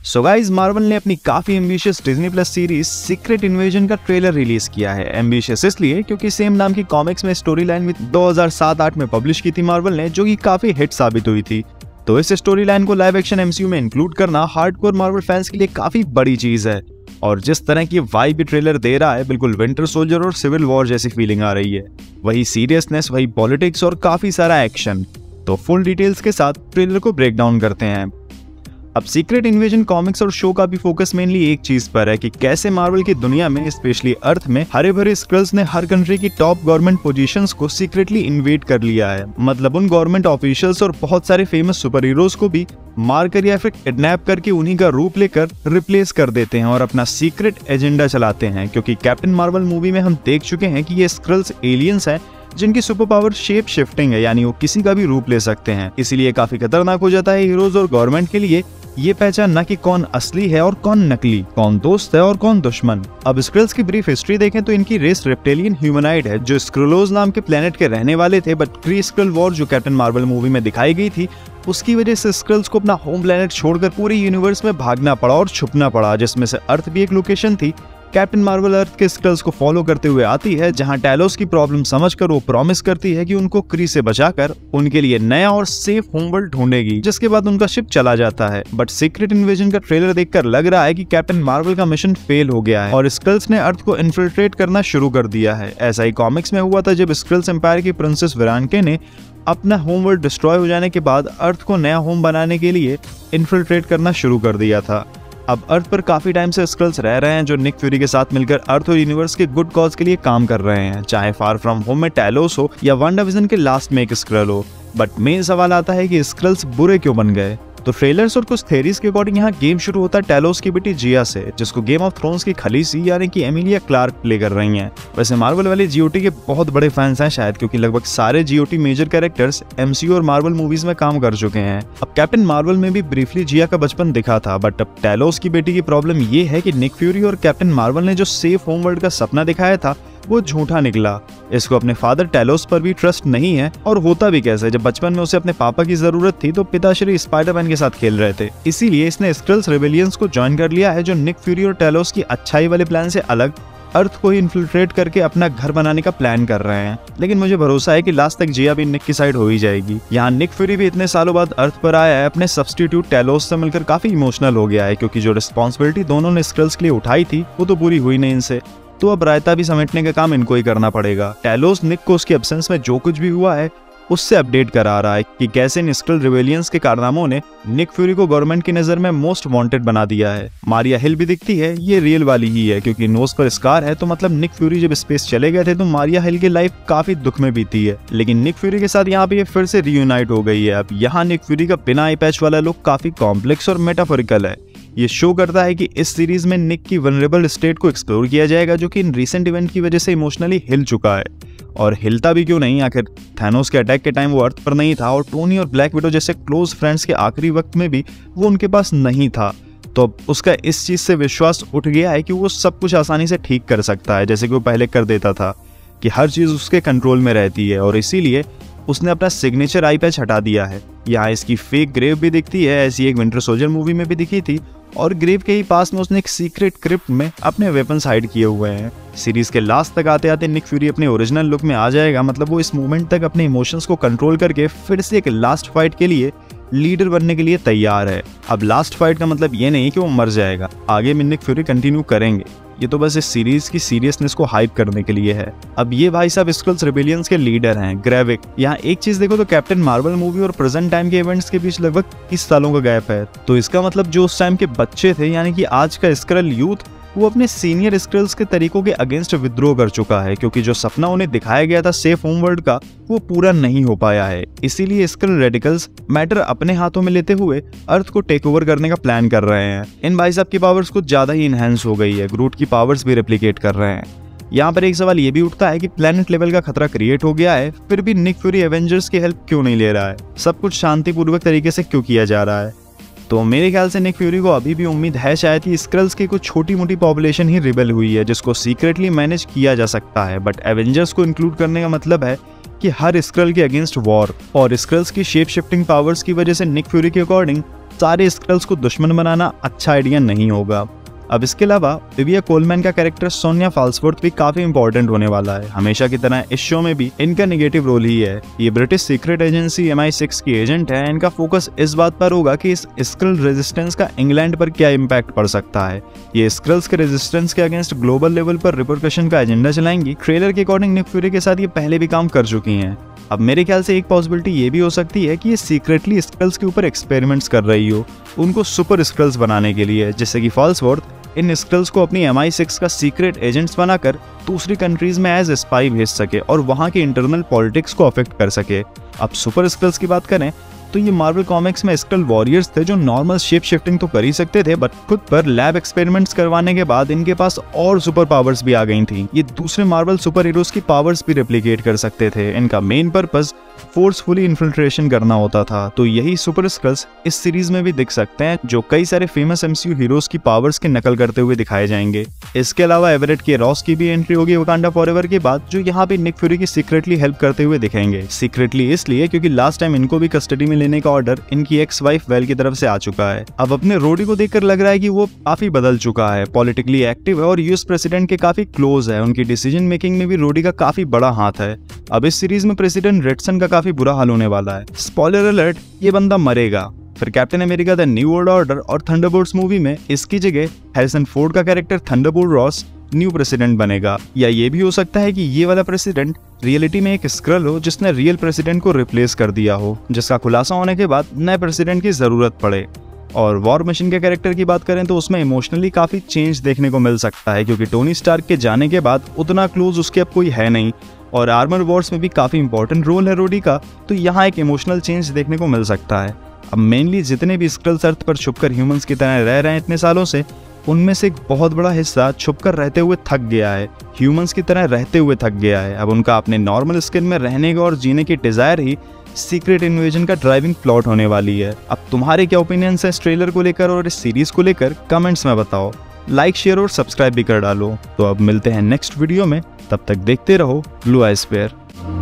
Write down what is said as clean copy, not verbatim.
So guys, Marvel ने अपनी काफी ambitious Disney plus series secret invasion का ट्रेलर रिलीज किया है। एम्बिशियस इसलिए क्योंकि सेम नाम की कॉमिक्स में स्टोरी लाइन भी 2007-8 में पब्लिश की थी मार्वल ने, जो कि काफी हिट साबित हुई थी। तो इस स्टोरी लाइन को लाइव एक्शन एमसीयू में इंक्लूड करना हार्डकोर मार्वल फैंस के लिए काफी बड़ी चीज है। और जिस तरह की वाइब भी ट्रेलर दे रहा है, बिल्कुल विंटर सोल्जर और सिविल वॉर जैसी फीलिंग आ रही है। वही सीरियसनेस, वही पॉलिटिक्स और काफी सारा एक्शन। तो फुल डिटेल्स के साथ ट्रेलर को ब्रेक डाउन करते हैं। अब सीक्रेट इन्वेजन कॉमिक्स और शो का भी फोकस मेनली एक चीज पर है कि कैसे मार्वल की दुनिया में, स्पेशली अर्थ में, हरे भरे स्क्रल्स ने हर कंट्री की टॉप गवर्नमेंट पोजीशंस को सीक्रेटली इन्वेड कर लिया है। मतलब उन गवर्नमेंट ऑफिशियल्स और बहुत सारे फेमस सुपर हीरोज को भी मारकर या फिर किडनैप करके उन्हीं का रूप लेकर रिप्लेस कर देते हैं और अपना सीक्रेट एजेंडा चलाते हैं। क्योंकि कैप्टन मार्वल मूवी में हम देख चुके हैं कि ये स्क्रल्स एलियंस हैं जिनकी सुपर पावर शेप शिफ्टिंग है, यानी वो किसी का भी रूप ले सकते हैं। इसीलिए काफी खतरनाक हो जाता है हीरोज और गवर्नमेंट के लिए ये पहचानना कि कौन असली है और कौन नकली, कौन दोस्त है और कौन दुश्मन। अब स्क्रल्स की ब्रीफ हिस्ट्री देखें तो इनकी रेस रेप्टेलियन ह्यूमनाइड है, जो स्क्रोलोज नाम के प्लेनेट के रहने वाले थे। बट क्री स्क्रल वॉर जो कैप्टन मार्वल मूवी में दिखाई गई थी, उसकी वजह से स्क्रल्स को अपना होम प्लेनेट छोड़कर पूरे यूनिवर्स में भागना पड़ा और छुपना पड़ा, जिसमें से अर्थ भी एक लोकेशन थी। कैप्टन मार्वल अर्थ के स्क्रल्स को फॉलो करते हुए आती है, जहां टैलोस की प्रॉब्लम समझकर वो प्रॉमिस करती है कि उनको क्री से बचाकर उनके लिए नया और सेफ होमवर्ल्ड ढूंढेगी, जिसके बाद उनका शिप चला जाता है। बट सीक्रेट इन्वेजन का ट्रेलर देखकर लग रहा है कि कैप्टन मार्वल का मिशन फेल हो गया है और स्क्रल्स ने अर्थ को इन्फिल्ट्रेट करना शुरू कर दिया है। ऐसा ही कॉमिक्स में हुआ था जब स्क्रल्स एम्पायर की प्रिंसेस विरानके ने अपना होमवर्ल्ड डिस्ट्रॉय हो जाने के बाद अर्थ को नया होम बनाने के लिए इन्फिल्ट्रेट करना शुरू कर दिया था। अब अर्थ पर काफी टाइम से स्क्रल्स रह रहे हैं, जो निक फ्यूरी के साथ मिलकर अर्थ और यूनिवर्स के गुड कॉज के लिए काम कर रहे हैं, चाहे फार फ्रॉम होम में टैलोस हो या वांडाविजन के लास्ट में एक स्क्रल हो। बट मेन सवाल आता है कि स्क्रल्स बुरे क्यों बन गए। तो ट्रेलर्स और कुछ थ्योरीज के अकॉर्डिंग यहाँ गेम शुरू होता है टैलोस की बेटी जिया से, जिसको गेम ऑफ थ्रोन्स की खलीसी यानी कि एमिलिया क्लार्क प्ले कर रही हैं। वैसे मार्वल वाले जीओटी के बहुत बड़े फैंस हैं शायद, क्योंकि लगभग सारे जीओटी मेजर कैरेक्टर्स एमसीयू और मार्वल मूवीज में काम कर चुके हैं। अब कैप्टन मार्वल में भी ब्रीफली जिया का बचपन दिखा था, बट अब टैलोस की बेटी की प्रॉब्लम ये है कि निक फ्यूरी और कैप्टन मार्वल ने जो सेफ होमवर्ल्ड का सपना दिखाया था वो झूठा निकला। इसको अपने फादर टैलोस पर भी ट्रस्ट नहीं है, और होता भी कैसे जब बचपन में उसे अपने पापा की जरूरत थी तो पिताश्री स्पाइडरमैन के साथ खेल रहे थे। इसीलिए इसने स्क्रल्स रेबेलियंस को ज्वाइन कर लिया है, जो निक फ्यूरी और टैलोस की अच्छाई वाले प्लान से अलग अर्थ को ही इन्फिल्ट्रेट करके अपना घर बनाने का प्लान कर रहे हैं। लेकिन मुझे भरोसा है कि लास्ट तक जिया भी निक की साइड हो ही जाएगी। यहाँ निक फ्यूरी भी इतने सालों बाद अर्थ पर आया है, अपने सब्स्टिट्यूट टैलोस से मिलकर काफी इमोशनल हो गया है, क्योंकि जो रिस्पॉन्सिबिलिटी दोनों ने स्क्रल्स के लिए उठाई थी वो तो पूरी हुई नहीं इनसे। तो अब रायता भी समेटने का काम इनको ही करना पड़ेगा। टैलोस निक को उसके एब्सेंस में जो कुछ भी हुआ है उससे अपडेट करा रहा है कि कैसे इन स्क्रल रिवेलियंस के कारनामों ने निक फ्यूरी को गवर्नमेंट की नजर में मोस्ट वांटेड बना दिया है। मारिया हिल भी दिखती है, ये रियल वाली ही है, क्योंकि नोज पर स्कार है, तो मतलब निक फ्यूरी जब स्पेस चले गए थे तो मारिया हिल की लाइफ काफी दुख में बीती है। लेकिन निक फ्यूरी के साथ यहाँ पे ये फिर से रीयूनाइट हो गई है। अब यहाँ निक फ्यूरी का बिना आई पैच वाला लुक काफी कॉम्प्लेक्स और मेटाफोरिकल है। ये शो करता है कि इस सीरीज में निक की वनरेबल स्टेट को एक्सप्लोर किया जाएगा, जो कि इन रीसेंट इवेंट की वजह से इमोशनली हिल चुका है। और हिलता भी क्यों नहीं, आखिर थैनोस के अटैक के टाइम वो अर्थ पर नहीं था, और टोनी और ब्लैक विडो जैसे क्लोज फ्रेंड्स के आखिरी वक्त में भी वो उनके पास नहीं था। तो अब उसका इस चीज से विश्वास उठ गया है कि वो सब कुछ आसानी से ठीक कर सकता है, जैसे कि वो पहले कर देता था, कि हर चीज उसके कंट्रोल में रहती है। और इसीलिए उसने अपना सिग्नेचर आई पैच हटा दिया है। यहाँ इसकी फेक ग्रेव भी दिखती है, ऐसी एक विंटर सोल्जर मूवी में भी दिखी थी, और ग्रेव के ही पास में उसने एक सीक्रेट क्रिप्ट में अपने वेपन्स हाइड किए हुए हैं। सीरीज के लास्ट तक आते आते निक फ्यूरी अपने ओरिजिनल लुक में आ जाएगा। मतलब वो इस मूवमेंट तक अपने इमोशंस को कंट्रोल करके फिर से एक लास्ट फाइट के लिए लीडर बनने के लिए तैयार है। अब लास्ट फाइट का मतलब ये नहीं कि वो मर जाएगा, आगे में निक फ्यूरी कंटिन्यू करेंगे। ये तो बस इस सीरीज की सीरियसनेस को हाइप करने के लिए है। अब ये भाई साहब स्क्रल्स रिबेलियंस के लीडर हैं, ग्रेविक। यहाँ एक चीज देखो तो कैप्टन मार्वल मूवी और प्रेजेंट टाइम के इवेंट्स के बीच लगभग 30 सालों का गैप है। तो इसका मतलब जो उस टाइम के बच्चे थे, यानी कि आज का स्क्रल यूथ, वो अपने सीनियर स्क्रल्स के तरीकों के अगेंस्ट विद्रोह कर चुका है, क्योंकि जो सपना उन्हें दिखाया गया था सेफ होमवर्ल्ड का, वो पूरा नहीं हो पाया है। इसीलिए स्क्रल रेडिकल्स मैटर अपने हाथों में लेते हुए अर्थ को टेक ओवर करने का प्लान कर रहे हैं। इन भाई साहब की पावर्स कुछ ज्यादा ही इनहेंस हो गई है, ग्रूट की पावर्स भी रेप्लिकेट कर रहे हैं। यहाँ पर एक सवाल ये भी उठता है कि प्लेनेट लेवल का खतरा क्रिएट हो गया है, फिर भी निक फ्यूरी एवेंजर्स की हेल्प क्यों नहीं ले रहा है, सब कुछ शांतिपूर्वक तरीके से क्यों किया जा रहा है। तो मेरे ख्याल से निक फ्यूरी को अभी भी उम्मीद है शायद कि स्क्रल्स की कुछ छोटी मोटी पॉपुलेशन ही रिबेल हुई है, जिसको सीक्रेटली मैनेज किया जा सकता है। बट एवेंजर्स को इंक्लूड करने का मतलब है कि हर स्क्रल के अगेंस्ट वॉर, और स्क्रल्स की शेप शिफ्टिंग पावर्स की वजह से निक फ्यूरी के अकॉर्डिंग सारे स्क्रल्स को दुश्मन बनाना अच्छा आइडिया नहीं होगा। अब इसके अलावा विविया कोलमैन का कैरेक्टर सोनिया फाल्सवर्थ भी काफी इंपॉर्टेंट होने वाला है। हमेशा की तरह इस शो में भी इनका नेगेटिव रोल ही है। ये ब्रिटिश सीक्रेट एजेंसी MI6 की एजेंट है। इनका फोकस इस बात पर होगा कि इस स्क्रल रेजिस्टेंस का इंग्लैंड पर क्या इम्पैक्ट पड़ सकता है। ये स्क्रल्स के रेजिस्टेंस के अगेंस्ट ग्लोबल लेवल पर रिपरकशन का एजेंडा चलाएंगी। ट्रेलर के अकॉर्डिंग निक फ्यूरी के साथ ये पहले भी काम कर चुकी हैं। अब मेरे ख्याल से एक पॉसिबिलिटी ये भी हो सकती है कि ये सीक्रेटली स्क्रल्स के ऊपर एक्सपेरिमेंट्स कर रही हो, उनको सुपर स्क्रल्स बनाने के लिए, जिससे कि फाल्सवर्थ इन स्क्रल्स को अपनी MI6 का सीक्रेट एजेंट्स बनाकर दूसरी कंट्रीज में एज स्पाई भेज सके और वहां के इंटरनल पॉलिटिक्स को अफेक्ट कर सके। अब सुपर स्क्रल्स की बात करें तो ये मार्वल कॉमिक्स में स्क्रल वॉरियर्स थे जो नॉर्मल शेप शिफ्टिंग तो कर ही सकते थे, बट खुद पर लैब एक्सपेरिमेंट्स करवाने के बाद इनके पास और सुपर पावर्स भी आ गई थी। ये दूसरे मार्वल सुपर हीरोज की पावर्स भी रेप्लिकेट कर सकते थे। इनका मेन पर्पस फोर्सफुली इन्फिल्ट्रेशन करना होता था। तो यही सुपर स्क्रल्स इस सीरीज में भी दिख सकते हैं, जो कई सारे फेमस MCU हीरोज की पावर्स की नकल करते हुए दिखाए जाएंगे। इसके अलावा एवरेट के रॉस की भी एंट्री होगी वकांडा फॉरएवर के बाद, जो यहाँ पे निक फ्यूरी की सीक्रेटली हेल्प करते हुए दिखेंगे। सीक्रेटली इसलिए क्योंकि लास्ट टाइम इनको भी कस्टडी में लेने का ऑर्डर इनकी एक्स वाइफ वेल की तरफ से आ चुका है। अब अपने रोडी को देखकर लग रहा है कि वो काफी बदल चुका है, पॉलिटिकली एक्टिव है और यूएस प्रेसिडेंट के काफी क्लोज है। उनकी डिसीजन मेकिंग में भी रोडी का काफी बड़ा हाथ है। अब इस सीरीज में प्रेसिडेंट रेडसन का काफी बुरा हाल होने वाला है। स्पॉइलर अलर्ट, ये बंदा मरेगा। फिर captain America the new world order और थंडरबोल्ट्स मूवी में इसकी जगह हैरिसन फोर्ड का character Thunderbolt Ross new president बनेगा। या ये भी हो सकता है कि ये वाला प्रेसिडेंट रियलिटी में एक स्क्रल हो जिसने रियल प्रेसिडेंट को रिप्लेस कर दिया हो, जिसका खुलासा होने के बाद नए प्रेसिडेंट की जरूरत पड़े। और वॉर मशीन के कैरेक्टर की बात करें तो उसमें इमोशनली काफी चेंज देखने को मिल सकता है, क्योंकि टोनी स्टार्क के जाने के बाद उतना क्लोज उसके अब कोई है नहीं और आर्मर वॉर्स में भी काफी इंपॉर्टेंट रोल है रोडी का, तो यहाँ एक इमोशनल चेंज देखने को मिल सकता है। अब मेनली जितने भी स्क्रल्स अर्थ पर छुपकर ह्यूमंस की तरह रह रहे हैं इतने सालों से, उनमें से एक बहुत बड़ा हिस्सा छुपकर रहते हुए थक गया है, ह्यूमंस की तरह रहते हुए थक गया है। अब उनका अपने नॉर्मल स्किन में रहने का और जीने की डिजायर ही सीक्रेट इन्वेजन का ड्राइविंग प्लॉट होने वाली है। अब तुम्हारे क्या ओपिनियंस है इस ट्रेलर को लेकर और इस सीरीज को लेकर, कमेंट्स में बताओ। लाइक, शेयर और सब्सक्राइब भी कर डालो। तो अब मिलते हैं नेक्स्ट वीडियो में, तब तक देखते रहो ब्लू आई स्क्वायर।